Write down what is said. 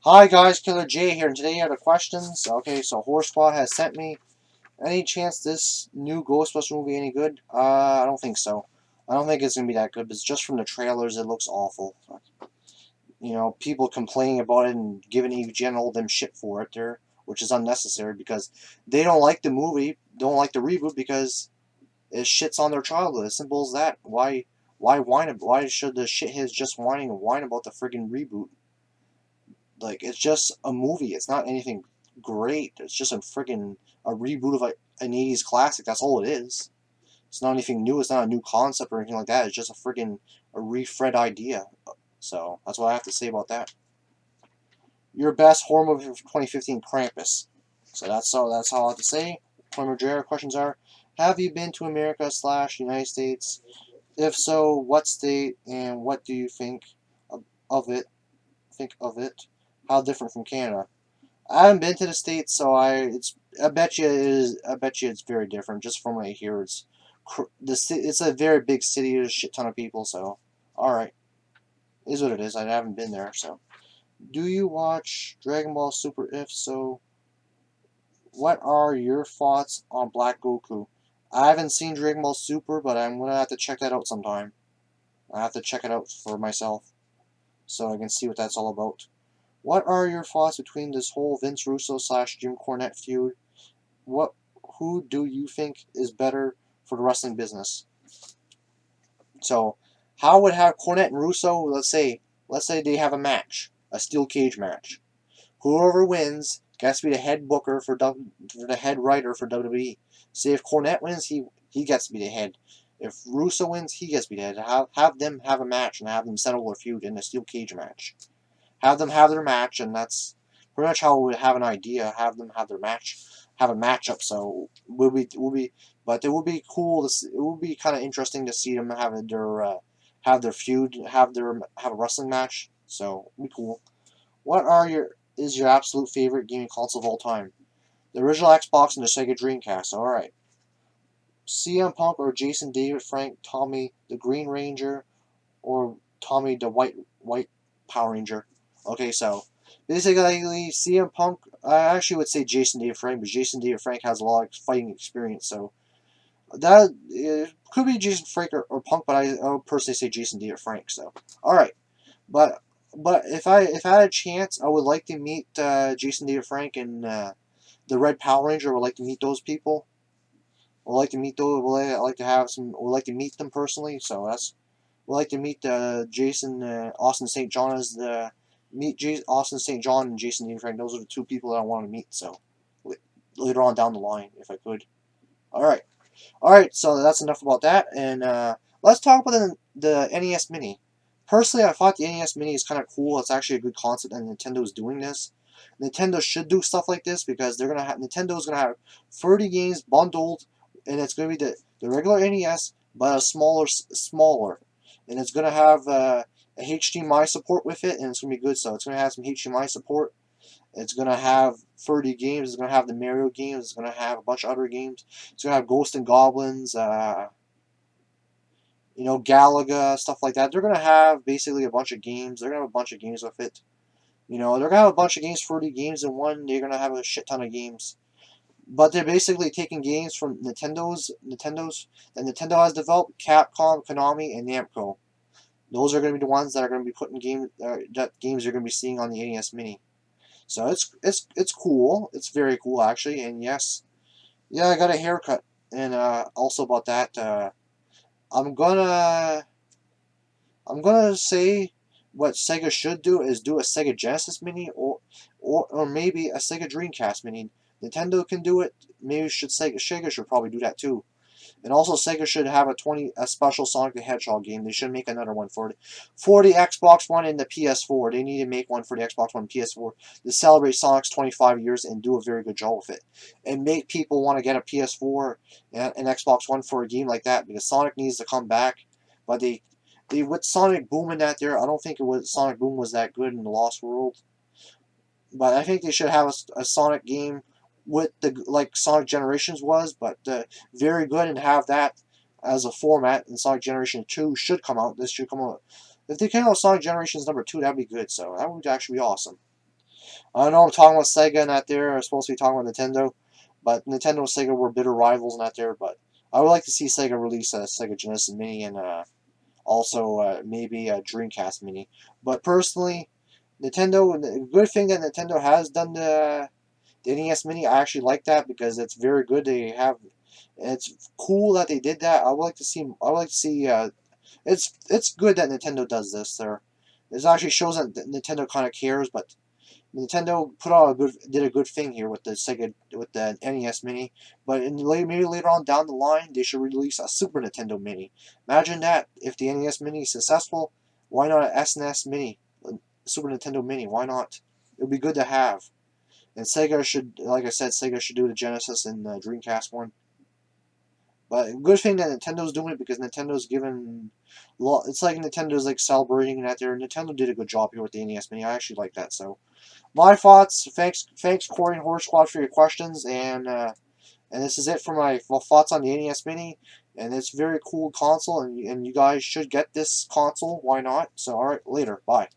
Hi guys, Killer J here, and today I have the questions. Okay, so Horror Squad has sent me. Any chance this new Ghostbusters movie any good? I don't think so. I don't think it's gonna be that good, but it's just from the trailers, it looks awful. You know, people complaining about it and giving EGN all them shit for it there, which is unnecessary because they don't like the movie, don't like the reboot because it shits on their childhood. As simple as that. Why whine? Why should the shitheads just whine about the friggin' reboot? Like, it's just a movie. It's not anything great. It's just a reboot of an 80s classic. That's all it is. It's not anything new. It's not a new concept or anything like that. It's just a refread idea. So that's what I have to say about that. Your best horror movie of 2015, Krampus. So that's all I have to say. Primary questions are: have you been to America / United States? If so, what state and what do you think of it? Think of it? How different from Canada? I haven't been to the States, so I bet you it is. I bet you it's very different. Just from what I hear, it's a very big city. There's a shit ton of people. So, all right, it is what it is. I haven't been there. So, do you watch Dragon Ball Super? If so, what are your thoughts on Black Goku? I haven't seen Dragon Ball Super, but I'm gonna have to check that out sometime. I have to check it out for myself so I can see what that's all about. What are your thoughts between this whole Vince Russo / Jim Cornette feud? What who do you think is better for the wrestling business? So, how would have Cornette and Russo? Let's say they have a match, a steel cage match. Whoever wins gets to be the head booker for the head writer for WWE. Say if Cornette wins, he gets to be the head. If Russo wins, he gets to be the head. Have them have a match and have them settle their feud in a steel cage match. Have them have their match, and that's pretty much how we would have an idea. Have them have their match, have a matchup. So but it would be cool to see, it would be kind of interesting to see them have their feud, have a wrestling match. So it'd be cool. What are your is your absolute favorite gaming console of all time? The original Xbox and the Sega Dreamcast. All right. CM Punk or Jason David Frank, Tommy the Green Ranger, or Tommy the White Power Ranger. Okay, so basically CM Punk. I actually would say Jason David Frank, but Jason David Frank has a lot of fighting experience, so that it could be Jason Frank or Punk, but I would personally say Jason David Frank. So all right, but if I had a chance, I would like to meet Jason David Frank and the Red Power Ranger. I would like to meet those people. Would like to meet those. Would like to have some. Would like to meet them personally. So that's. Would like to meet Jason Austin St. John as the Austin St. John and Jason Dean Frank. Those are the two people that I want to meet. So later on down the line, if I could. All right. So that's enough about that, and let's talk about the NES Mini. Personally, I thought the NES Mini is kind of cool. It's actually a good concept, and Nintendo's doing this. Nintendo should do stuff like this because Nintendo's gonna have 30 games bundled, and it's gonna be the regular NES but a smaller, and it's gonna have a HDMI support with it, and it's gonna be good. So it's gonna have some HDMI support. It's gonna have 30 games. It's gonna have the Mario games. It's gonna have a bunch of other games. It's gonna have Ghosts and Goblins. Galaga, stuff like that. They're gonna have basically a bunch of games. They're gonna have a bunch of games with it. They're gonna have a bunch of games, 40 games in one. They're gonna have a shit ton of games. But they're basically taking games from Nintendo's that Nintendo has developed, Capcom, Konami, and Namco. Those are gonna be the ones that are gonna be putting games you're gonna be seeing on the NES Mini. So it's cool. It's very cool actually. And yes, yeah, I got a haircut. And also about that, I'm gonna I'm gonna say what Sega should do is do a Sega Genesis Mini or maybe a Sega Dreamcast Mini. Nintendo can do it. Maybe Sega should probably do that too. And also Sega should have a special Sonic the Hedgehog game. They should make another one for the Xbox One and the PS4. They need to make one for the Xbox One and PS4 to celebrate Sonic's 25 years and do a very good job with it. And make people want to get a PS4 and an Xbox One for a game like that because Sonic needs to come back. But they with Sonic Boom in that there, I don't think Sonic Boom was that good in the Lost World. But I think they should have a Sonic game with the like Sonic Generations was, but very good, and have that as a format. And Sonic Generation 2 should come out. This should come out. If they came out with Sonic Generations number 2, that'd be good. So that would actually be awesome. I know I'm talking about Sega and that there. I'm supposed to be talking about Nintendo, but Nintendo and Sega were bitter rivals and that there. But I would like to see Sega release a Sega Genesis Mini and also maybe a Dreamcast Mini. But personally, Nintendo, the good thing that Nintendo has done the NES Mini, I actually like that because it's very good. It's cool that they did that. I would like to see. I would like to see. It's good that Nintendo does this. It actually shows that Nintendo kind of cares, but Nintendo did a good thing here with the NES Mini, but maybe later on down the line they should release a Super Nintendo Mini. Imagine that if the NES Mini is successful, why not an SNES Mini, a Super Nintendo Mini? Why not? It would be good to have. And Sega should, like I said, Sega should do the Genesis and the Dreamcast one. But good thing that Nintendo's doing it because Nintendo's given, it's like Nintendo's like celebrating that there. Nintendo did a good job here with the NES Mini. I actually like that. So my thoughts. Thanks, Corey and Horror Squad, for your questions, and this is it for my thoughts on the NES Mini. And it's a very cool console, and you guys should get this console. Why not? So, all right, later, bye.